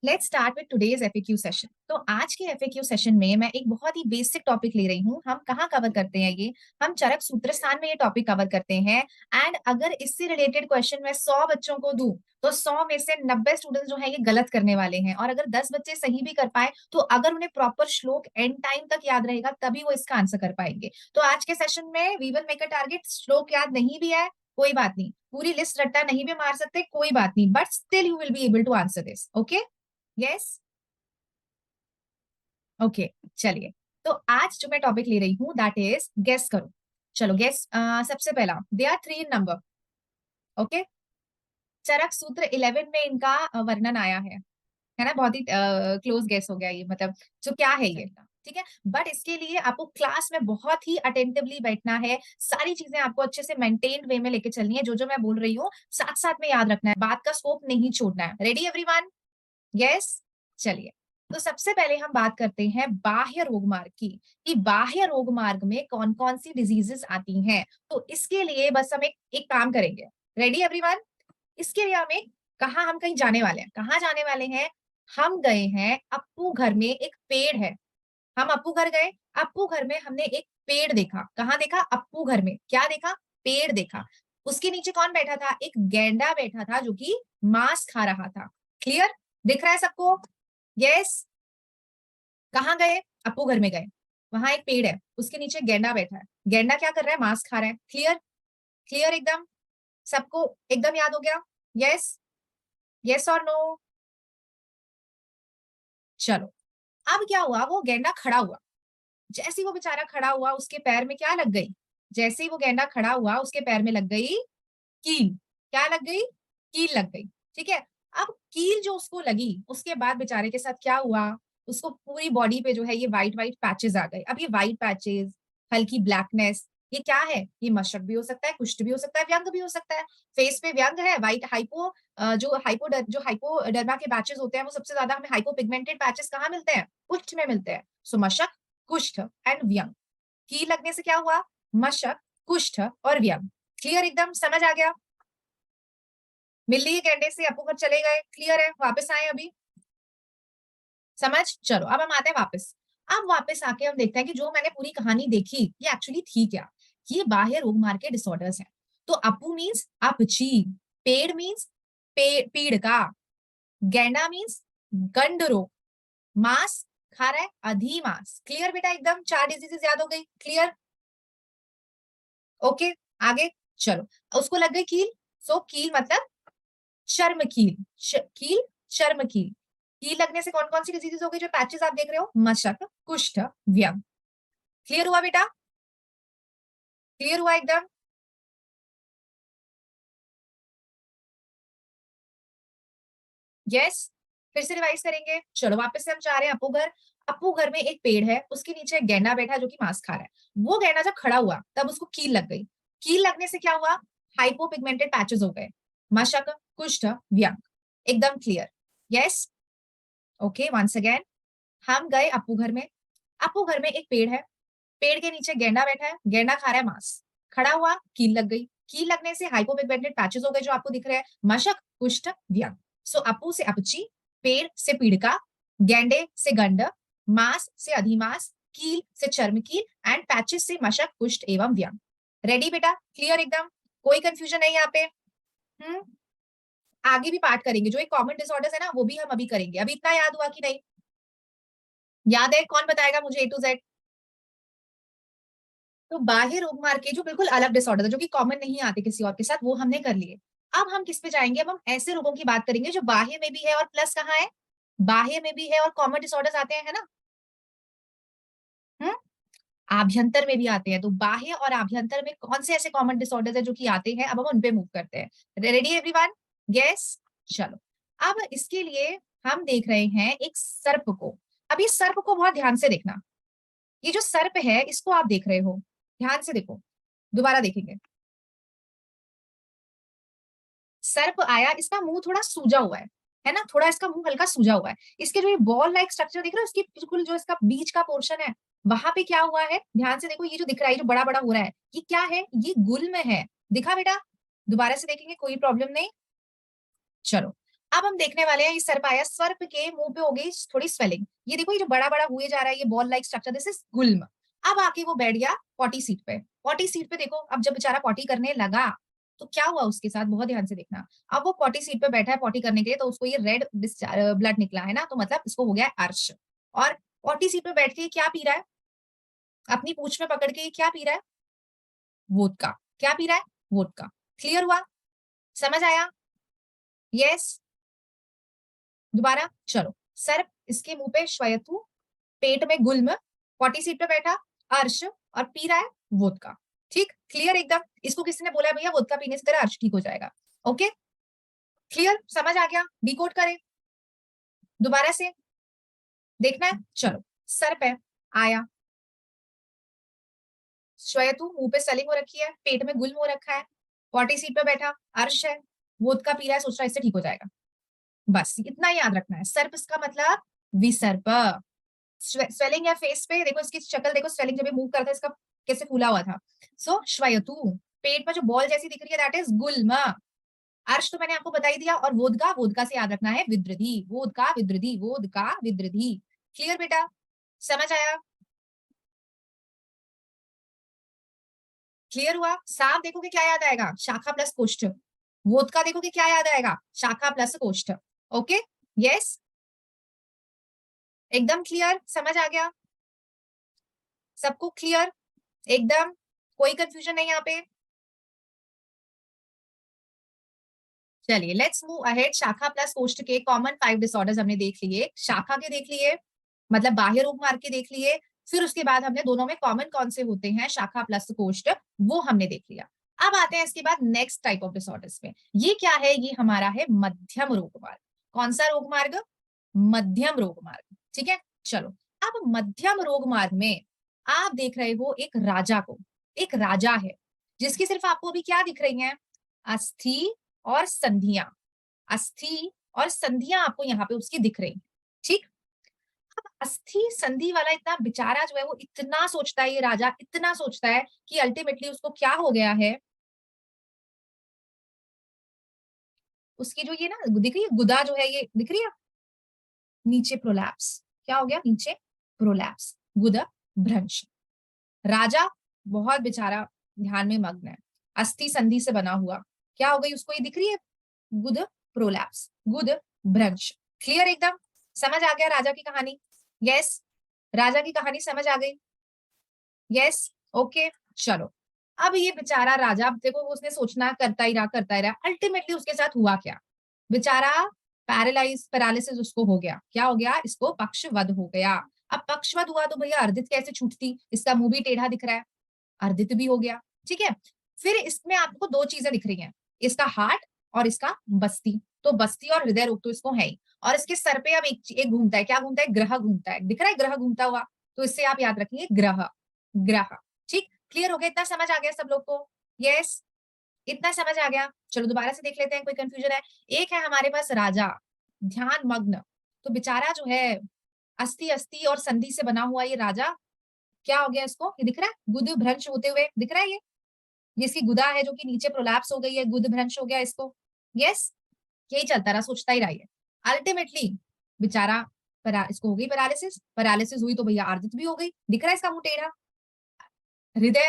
Let's start with today's FAQ session. तो आज के एफएक्यू सेशन में मैं एक बहुत ही बेसिक टॉपिक ले रही हूँ। हम कहाँ कवर करते हैं ये? हम चरक सूत्र स्थान में ये टॉपिक कवर करते हैं। एंड अगर इससे रिलेटेड क्वेश्चन मैं 100 बच्चों को दूं तो 100 में से 90 स्टूडेंट्स जो है ये गलत करने वाले हैं, और अगर 10 बच्चे सही भी कर पाए तो अगर उन्हें प्रॉपर श्लोक एंड टाइम तक याद रहेगा तभी वो इसका आंसर कर पाएंगे। तो आज के सेशन में we will make a target. श्लोक याद नहीं भी है कोई बात नहीं, पूरी लिस्ट रट्टा नहीं भी मार सकते कोई बात नहीं, but still you will be able to answer this. Okay? Yes? Okay, चलिए। तो आज जो मैं टॉपिक ले रही हूँ दैट इज गेस करो। चलो गेस। सबसे पहला, they are three in number. Okay? Charak Sutra 11 में इनका वर्णन आया है ना? बहुत ही क्लोज गेस हो गया ये, मतलब जो क्या है ये। ठीक है, बट इसके लिए आपको क्लास में बहुत ही अटेंटिवली बैठना है, सारी चीजें आपको अच्छे से मेंटेन्ड वे में लेके चलनी है, जो जो मैं बोल रही हूँ साथ साथ में याद रखना है, बात का स्कोप नहीं छोड़ना है। Ready everyone? यस? चलिए। तो सबसे पहले हम बात करते हैं बाह्य रोग मार्ग की, कि बाह्य रोग मार्ग में कौन कौन सी डिजीजेस आती हैं। तो इसके लिए बस हम एक काम करेंगे। Ready everyone? इसके लिए हम कहीं जाने वाले हैं। कहाँ जाने वाले हैं? हम गए हैं अप्पू घर में, एक पेड़ है। हम अप्पू घर गए, अप्पू घर में हमने एक पेड़ देखा। कहाँ देखा? अप्पू घर में क्या देखा? पेड़ देखा। उसके नीचे कौन बैठा था? एक गैंडा बैठा था जो कि मांस खा रहा था। क्लियर? दिख रहा है सबको? यस? कहाँ गए? अप्पू घर में गए। वहां एक पेड़ है, उसके नीचे गैंडा बैठा है। गैंडा क्या कर रहा है? मांस खा रहा है। क्लियर? क्लियर एकदम? सबको एकदम याद हो गया? यस? यस और नो? चलो। अब क्या हुआ? वो गैंडा खड़ा हुआ। जैसे ही वो बेचारा खड़ा हुआ उसके पैर में क्या लग गई? जैसे ही वो गैंडा खड़ा हुआ उसके पैर में लग गई कील। क्या लग गई? कील लग गई। ठीक है? अब कील जो उसको लगी उसके बाद बेचारे के साथ क्या हुआ? उसको पूरी बॉडी पे जो है ये व्हाइट व्हाइट पैचेस आ गए। अब ये व्हाइट पैचेस, हल्की ब्लैकनेस, ये क्या है? ये मशक भी हो सकता है, कुष्ठ भी हो सकता है, व्यंग भी हो सकता है। फेस पे व्यंग है, व्हाइट हाइपो, जो हाइपोडर्मा के पैचेस होते हैं वो सबसे ज्यादा हमें हाइपोपिगमेंटेड पैचेस कहाँ मिलते हैं? कुष्ठ में मिलते हैं। सो मशक, कुष्ठ एंड व्यंग। की लगने से क्या हुआ? मशक, कुष्ठ और व्यंग। क्लियर एकदम? समझ आ गया? मिल ली गैंडे से, अपू घर चले गए। क्लियर है? वापस आए अभी? समझ? चलो अब हम आते हैं वापस। अब वापस आके हम देखते हैं कि जो मैंने पूरी कहानी देखी ये एक्चुअली थी क्या। ये बाह्य रोग मार्ग के डिसऑर्डर्स हैं। तो अपू मीन्स अपची, पेड़ मीन्स पीड़ का, गैंडा मीन्स गंड रोग, मांस खा रहा है अधिमास। क्लियर बेटा? एकदम 4 डिजीजेस याद हो गई। क्लियर? ओके? आगे चलो। उसको लग गई कील। सो कील मतलब चर्म कील। कील, चर्म कील। कील लगने से कौन कौन सी डिजीजेस हो गई जो पैचेस आप देख रहे हो? मशक, कुष्ठ, व्यंग। क्लियर हुआ बेटा? क्लियर हुआ एकदम? यस? फिर से रिवाइज करेंगे। चलो वापस से हम जा रहे हैं अप्पू घर। अप्पू घर में एक पेड़ है, उसके नीचे एक गैंडा बैठा है जो कि मांस खा रहा है। वो गैंडा जब खड़ा हुआ तब उसको कील लग गई। कील लगने से क्या हुआ? हाइपोपिगमेंटेड पैचेस हो गए। मशक, कुष्ठ, व्यंग। एकदम clear? Yes? Okay, once again. हम गए अप्पू घर में। अप्पू घर में एक पेड़ है, पेड़ के नीचे गेंडा बैठा है, गेंडा खा रहा है मांस। खड़ा हुआ, कील लग गई। कील लगने से हाइपोपिगमेंटेड पैचेस हो गए जो आपको दिख रहे हैं। मशक, कुष्ठ, व्यंग। सो अपू से अपची, पेड़ से पीड़िका, गेंडे से गंड, मांस से अधिमास, कील से चर्म कील एंड पैचेस से मशक, कुष्ठ एवं व्यंग। रेडी बेटा? क्लियर एकदम? कोई कंफ्यूजन नहीं यहाँ पे? हम्म? आगे भी पार्ट करेंगे, जो एक कॉमन डिसऑर्डर्स है ना वो भी हम अभी करेंगे। अभी इतना याद हुआ कि नहीं? याद है? कौन बताएगा मुझे A to Z? तो बाह्य रोग मार्ग के जो बिल्कुल अलग डिसऑर्डर है जो कि कॉमन नहीं आते किसी और के साथ, वो हमने कर लिए। अब हम किस पे जाएंगे? अब हम ऐसे रोगों की बात करेंगे जो बाह्य में भी है और प्लस कहाँ है? बाह्य में भी है और कॉमन डिसऑर्डर्स आते हैं, है ना? हम्म? आभ्यंतर में भी आते हैं। तो बाह्य और आभ्यंतर में कौन से ऐसे कॉमन डिसऑर्डर्स है जो कि आते हैं? अब हम उन पे मूव करते हैं। Ready everyone? यस? चलो। अब इसके लिए हम देख रहे हैं एक सर्प को। अब इस सर्प को बहुत ध्यान से देखना। ये जो सर्प है इसको आप देख रहे हो, ध्यान से देखो। दोबारा देखेंगे। सर्प आया, इसका मुंह थोड़ा सूजा हुआ है ना? थोड़ा इसका मुंह हल्का सूजा हुआ है। इसके जो ये बॉल लाइक स्ट्रक्चर दिख रहा है, इसकी बिल्कुल जो इसका बीच का पोर्शन है वहां पे क्या हुआ है? ध्यान से देखो, ये जो दिख रहा है, ये जो बड़ा बड़ा हो रहा है, ये क्या है? ये गुल्म है। दिखा बेटा? दोबारा से देखेंगे, कोई प्रॉब्लम नहीं। चलो। अब हम देखने वाले हैं, ये सर्प आया, सर्प के मुंह पे हो गई थोड़ी स्वेलिंग, ये देखो ये जो बड़ा बड़ा हुए जा रहा है, ये ball like structure, this is गुल्म। अब आके वो बैठ गया पॉटी सीट पे, पॉटी सीट पे देखो, अब जब बेचारा पॉटी करने लगा तो क्या हुआ उसके साथ, बहुत ध्यान से देखना। अब वो पॉटी सीट पे बैठा है पॉटी करने के लिए, तो उसको ये रेड ब्लड निकला है ना, तो मतलब इसको हो गया है अर्श। और पॉटी सीट पे बैठ के क्या पी रहा है, अपनी पूंछ में पकड़ के क्या पी रहा है, वोदका। क्या पी रहा है, वोदका। क्लियर हुआ, समझ आया? यस। दोबारा चलो, सर्प इसके मुंह पे श्वेतु, पेट में गुल्म, पॉटी सीट पे बैठा अर्श, और पी रहा है वोदका। ठीक, क्लियर एकदम। इसको किसी ने बोला भैया वोदका पीने से तेरा अर्श ठीक हो जाएगा। ओके, क्लियर, समझ आ गया? डिकोड करें दोबारा से, देखना है, चलो। सर्प है, आया, श्वेतु मुंह पे स्वेलिंग हो रखी है, पेट में गुल्म हो रखा है, पॉटी सीट पे बैठा अर्श है, वोदका पी रहा है, सोच रहा है इससे ठीक हो जाएगा। बस इतना याद रखना है। सर्प इसका मतलब विसर्प। स्वेलिंग है फेस पे, देखो इसकी शक्ल देखो, स्वेलिंग जब ये मूव करता है इसका कैसे फूला हुआ था। सो श्वयतु, पेट में जो बॉल जैसी दिख रही है दैट इज गुल्म। अर्श तो मैंने आपको बता ही दिया, और वोदका, वोदका से याद रखना है विद्रधि, वोदका विद्रधि, वोदका विद्रधि। क्लियर बेटा, समझ आया? क्लियर हुआ? सांप देखोगे क्या याद आएगा, शाखा प्लस कोष्ठ। वोदका देखोगे क्या याद आएगा, शाखा प्लस कोष्ठ। ओके, यस, एकदम क्लियर, समझ आ गया सबको? क्लियर एकदम, कोई कंफ्यूजन नहीं यहाँ पे? चलिए लेट्स मूव अहेड। शाखा प्लस कोष्ठ के कॉमन 5 डिसऑर्डर्स हमने देख लिए, शाखा के देख लिए, मतलब बाह्य रोग मार्ग के देख लिए, फिर उसके बाद हमने दोनों में कॉमन कौन से होते हैं, शाखा प्लस कोष्ठ, वो हमने देख लिया। अब आते हैं इसके बाद नेक्स्ट टाइप ऑफ डिसऑर्डर्स में। ये क्या है, ये हमारा है मध्यम रोग मार्ग। कौन सा रोग मार्ग, मध्यम रोग मार्ग। ठीक है, चलो। अब मध्यम रोग मार्ग में आप देख रहे हो एक राजा को, एक राजा है जिसकी सिर्फ आपको अभी क्या दिख रही है, अस्थि और संधियां, अस्थि और संधियां आपको यहाँ पे उसकी दिख रही। ठीक, अब अस्थि संधि वाला इतना बेचारा जो है, वो इतना सोचता है, ये राजा इतना सोचता है कि अल्टीमेटली उसको क्या हो गया है, उसकी जो ये ना दिख रही है गुदा जो है, ये दिख रही है नीचे प्रोलैप्स, क्या हो गया नीचे, प्रोलैप्स, गुदा भ्रंश। राजा बहुत बेचारा ध्यान में मग्न है, अस्थि संधि से बना हुआ, क्या हो गई उसको, ये दिख रही है गुद प्रोलैप्स, गुद भ्रंश। क्लियर एकदम, समझ आ गया राजा की कहानी? यस, राजा की कहानी समझ आ गई? यस, ओके, चलो। अब ये बेचारा राजा, देखो उसने सोचना करता ही रहा, करता ही रहा, अल्टीमेटली उसके साथ हुआ क्या, बेचारा पैरालिसिस उसको हो गया। क्या हो गया, इसको पक्षवध हो गया। अब पक्षवध हुआ तो भैया अर्दित कैसे छूटती, इसका मुंह भी टेढ़ा दिख रहा है, अर्दित भी हो गया। ठीक है, फिर इसमें आपको दो चीजें दिख रही हैं, इसका हार्ट और इसका बस्ती। तो बस्ती और हृदय रोग तो इसको है ही, और इसके सर पे अब एक घूमता है, क्या घूमता है, ग्रह घूमता है, दिख रहा है ग्रह घूमता हुआ, तो इससे आप याद रखेंगे ग्रह, ग्रह। ठीक, क्लियर हो गया, इतना समझ आ गया सब लोग को? यस, इतना समझ आ गया। चलो दोबारा से देख लेते हैं, कोई कंफ्यूजन है? एक है हमारे पास राजा ध्यान मग्न, तो बेचारा जो है अस्थि अस्थि और संधि से बना हुआ ये राजा, क्या हो गया इसको, ये दिख रहा है गुद भ्रंश होते हुए, दिख रहा है ये इसकी गुदा है जो कि नीचे प्रोलैप्स हो गई है, गुद भ्रंश हो गया इसको। यस, यही चलता रहा, सोचता ही रहा है। अल्टीमेटली बेचारा इसको हो गई पैरालिसिस, पैरालिसिस हुई तो भैया आर्दित भी हो गई, दिख रहा है इसका मुंह टेढ़ा। हृदय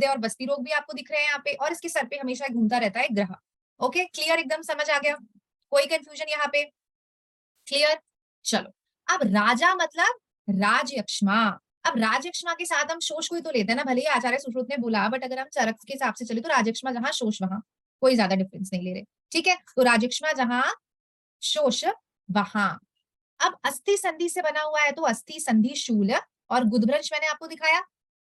और बस्ती रोग भी आपको दिख रहे हैं यहाँ पे, और इसके सर पे हमेशा घूमता रहता है ग्रह। ओके, क्लियर एकदम, समझ आ गया? कोई कंफ्यूजन यहाँ पे? क्लियर, चलो। अब राजा मतलब राजयक्ष्मा। अब राजयक्ष्मा के साथ हम शोष को ही तो लेते हैं ना, भले ही आचार्य सुश्रुत ने बोला, बट अगर हम चरक के हिसाब से चले तो राजयक्ष्मा जहां शोष वहां, कोई ज्यादा डिफरेंस नहीं ले रहे। ठीक है, तो राजयक्ष्मा जहां शोष वहां। अब अस्थि संधि से बना हुआ है तो अस्थि संधि शूल और गुदभ्रंश मैंने आपको दिखाया।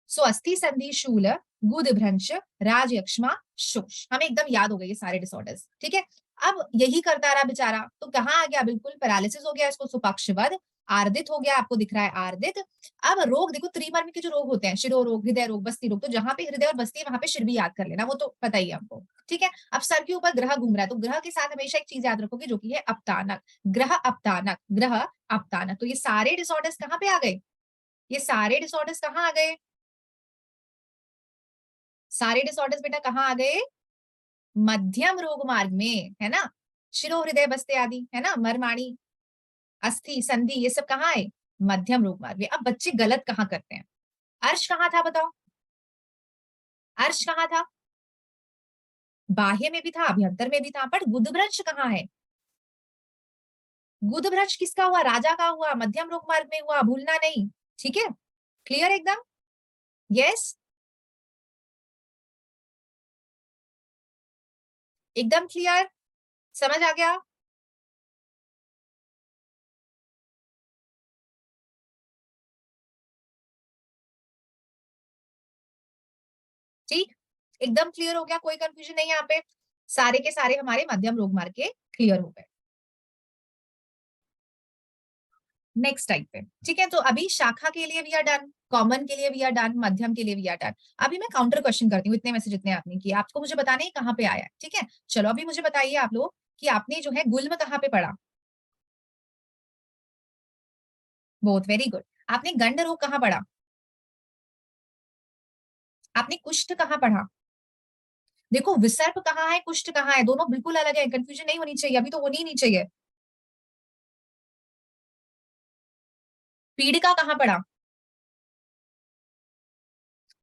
सो अस्थि संधि शूल, गुदभ्रंश, राजयक्ष्मा, शोष, हमें एकदम याद हो गए ये सारे डिसऑर्डर्स। ठीक है, अब यही करता रहा बेचारा, तो कहाँ आ गया, बिल्कुल पैरालिसिस हो गया इसको, सुपक्षवध, आर्दित हो गया, आपको दिख रहा है आर्दित। अब रोग देखो, त्रिवर्म के जो रोग होते हैं, शिरो रोग, हृदय रोग, बस्ती रोग, तो जहां पे हृदय और बस्ती है वहां पे शिर भी याद कर लेना, वो तो पता ही है हमको। ठीक है, अब सर के ऊपर ग्रह घूम रहा है, तो ग्रह के साथ हमेशा एक चीज याद रखोगे जो कि है अपतानक, ग्रह अपतानक, ग्रह अपतानक। तो ये सारे डिसऑर्डर्स कहाँ पे आ गए, ये सारे डिसऑर्डर्स कहाँ आ गए, सारे डिसऑर्डर्स बेटा कहाँ आ गए, मध्यम रोग मार्ग में, है ना? शिरो हृदय बस्ते आदि, है ना, मरमाणी, अस्थि, संधि, ये सब कहाँ है? मध्यम रोग मार्ग में। अब बच्चे गलत कहाँ करते हैं? अर्श कहाँ था बताओ? अर्श कहाँ था? बाह्य में भी था, अभ्यंतर में भी था, बट गुदभ्रंश कहाँ है? गुदभ्रंश किसका हुआ? राजा का हुआ, मध्यम रोग मार्ग में हुआ, भूलना नहीं। ठीक है, क्लियर एकदम? यस, एकदम क्लियर, समझ आ गया? ठीक, एकदम क्लियर हो गया, कोई कंफ्यूजन नहीं है यहाँ पे। सारे के सारे हमारे मध्यम रोग मार्ग के क्लियर हो गए। नेक्स्ट टाइप पे, ठीक है, तो अभी शाखा के लिए भी आर डन, कॉमन के लिए भी आर डन, मध्यम के लिए भी आर डन। अभी मैं काउंटर क्वेश्चन करती हूँ, इतने में से जितने आपने किए आपको मुझे बताने हैं कहाँ पे आया है, ठीक है? चलो अभी मुझे बताइए आप लोग कि आपने जो है गुल्म कहाँ पे पढ़ा? बहुत वेरी गुड। आपने गंड रोग कहाँ पढ़ा? आपने कुष्ठ कहाँ पढ़ा? देखो विसर्प कहाँ है, कुष्ठ कहाँ है, दोनों बिल्कुल अलग है, कंफ्यूजन नहीं होनी चाहिए, अभी तो होनी ही नहीं चाहिए। पीड़िका कहाँ पढ़ा?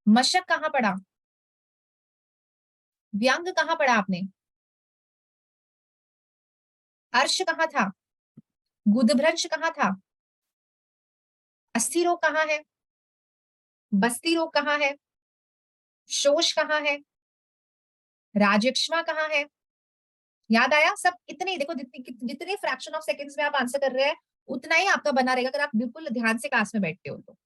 मशक कहाँ पढ़ा? व्यंग कहाँ पढ़ा आपने? अर्श कहाँ था? गुदभ्रंश कहाँ था? अस्थि रोग कहाँ है? बस्ती रोग कहाँ है? शोष कहाँ है? राजक्ष्मा कहाँ है? याद आया सब? इतने देखो, जितने जितने फ्रैक्शन ऑफ सेकंड्स में आप आंसर कर रहे हैं उतना ही आपका बना रहेगा, अगर आप बिल्कुल ध्यान से क्लास में बैठते हो तो।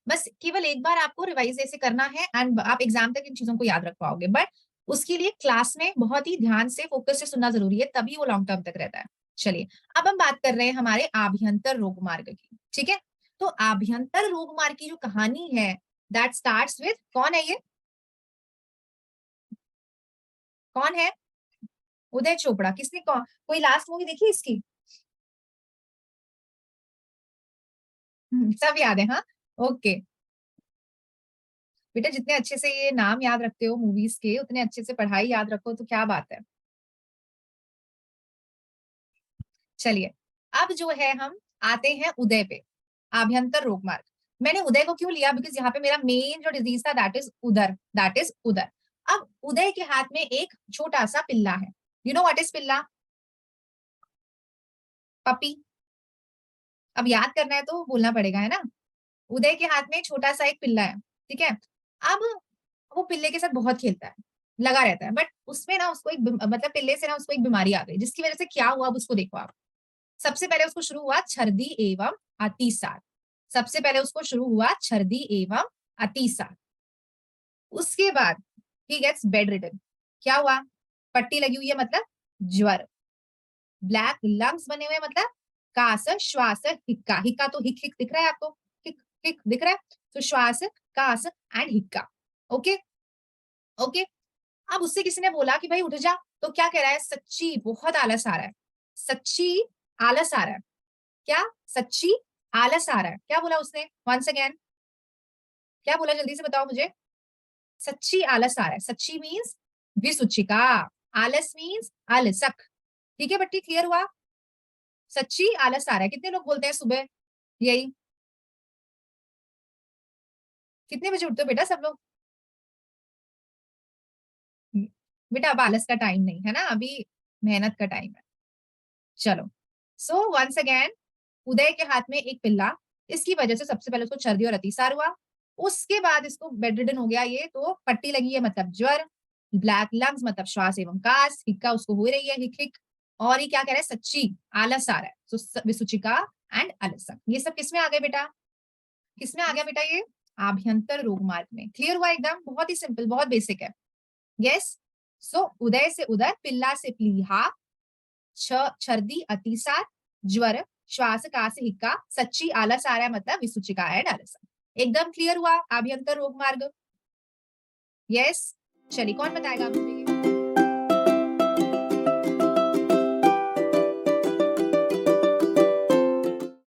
बस केवल एक बार आपको रिवाइज ऐसे करना है एंड आप एग्जाम तक इन चीजों को याद रख पाओगे, बट उसके लिए क्लास में बहुत ही ध्यान से फोकस से सुनना जरूरी है, तभी वो लॉन्ग टर्म तक रहता है। चलिए अब हम बात कर रहे हैं हमारे आभ्यंतर रोग मार्ग की, ठीक है? तो आभ्यंतर रोग मार्ग की जो कहानी है दैट स्टार्ट्स विद, कौन है ये? कौन है? उदय चोपड़ा। किसने कोई लास्ट मूवी देखी इसकी? सब याद है, हाँ? ओके। बेटा जितने अच्छे से ये नाम याद रखते हो मूवीज के, उतने अच्छे से पढ़ाई याद रखो तो क्या बात है। चलिए अब जो है हम आते हैं उदय पे, आभ्यंतर रोग मार्ग। मैंने उदय को क्यों लिया? बिकॉज यहाँ पे मेरा मेन जो डिजीज था दैट इज उदर, दैट इज उदर। अब उदय के हाथ में एक छोटा सा पिल्ला है। यू नो व्हाट इज पिल्ला? पपी। अब याद करना है तो बोलना पड़ेगा, है ना? उदय के हाथ में छोटा सा एक पिल्ला है, ठीक है? अब वो पिल्ले के साथ बहुत खेलता है, लगा रहता है, बट उसमें ना उसको एक मतलब पिल्ले से ना उसको एक बीमारी आ गई, जिसकी वजह से क्या हुआ अब उसको देखो आप। सबसे पहले उसको शुरू हुआ छर्दी एवं अतिसार। सबसे पहले उसको शुरू हुआ छर्दी एवं अतिसार। उसके बाद ही गेट्स बेड रिडन। क्या हुआ? पट्टी लगी हुई है मतलब ज्वर। ब्लैक लंग्स बने हुए मतलब कास श्वास हिक्का। हिक्का तो हिक हिक दिख रहा है आपको? हिक हिक दिख रहा है? तो श्वास, कास एंड हिक्का। Okay, okay. अब उससे किसी ने बोला कि भाई उठ जा, तो क्या कह रहा है? सच्ची बहुत आलस आ रहा है, सच्ची आलस आ रहा है। क्या? सच्ची आलस आ रहा है। क्या बोला उसने? वंस अगेन, क्या बोला? जल्दी से बताओ मुझे। सच्ची आलस आ रहा है। सच्ची मीन्स विसूचिका, आलस मीन्स आलसक। ठीक है बट्टी, क्लियर हुआ? सच्ची आलस आ रहा है। कितने लोग बोलते हैं सुबह यही? कितने बजे उठते हो बेटा सब लोग? बेटा अब आलस का टाइम नहीं है ना, अभी मेहनत का टाइम है। चलो, सो वंस अगेन, उदय के हाथ में एक पिल्ला, इसकी वजह से सबसे पहले उसको सर्दी और अतिसार हुआ। उसके बाद इसको बेडरिडन हो गया, ये तो पट्टी लगी है मतलब ज्वर, ब्लैक लंग्स मतलब श्वास एवं कास, हिक्का उसको हो रही है, हिक हिक। और ये क्या कह रहा है? सच्ची आलस आ रहा है, तो विसूचिका एंड आलसक। ये सब किसमें आ गए बेटा? किसमें आ गया बेटा ये? आभ्यंतर रोग मार्ग में। क्लियर हुआ एकदम? बहुत ही सिंपल, बहुत बेसिक है। यस। सो उदय से उदर, पिल्ला से प्लीहा, छर्दी अतिसार, ज्वर, श्वास कास हिक्का, सच्ची आलस आ रहा है मतलब विसूचिका एंड आलस। एकदम क्लियर हुआ आभ्यंतर रोग मार्ग? यस। चलिए कौन बताएगा मुझे?